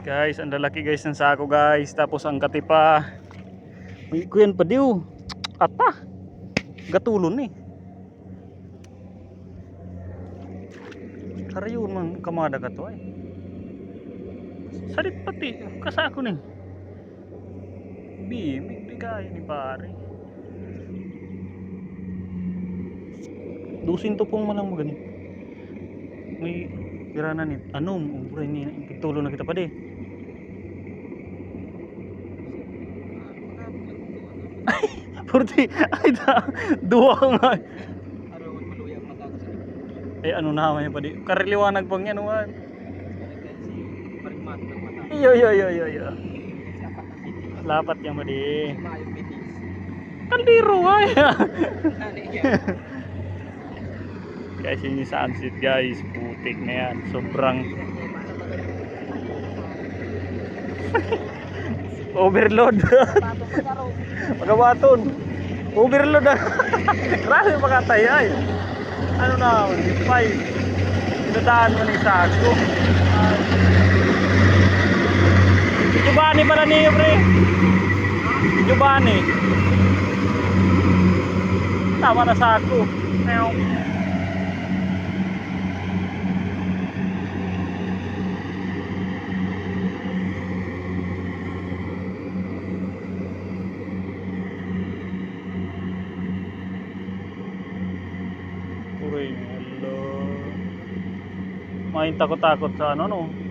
Guys, ang lalaki guys ng sako guys. Tapos ang katipa. May kuyan pa diw. Ata. Gatulon ni. Karayon man kamada ka to ay. Salit pati kasako ni. Bigay ni pare. Dusin to pong malang magani. May kirana ni anom, uray ni pitulo na kita pa di. Ay, 40. Ay da. Duwa nga. Eh ano naman pa di. Kariliwanag pang yan wa. Yo. Lapat yang ba di. Kaldiro ay. Guys, ini sunset guys, putik na yan, sobrang overload. Magabaton overload na. Grabe makatay ay. Ano na, fine. Pinadaan mo ni sako. Jubani pala niyo pre. Jubani. Tama na sako. Uy, hello. Main takot-takot sa ano no.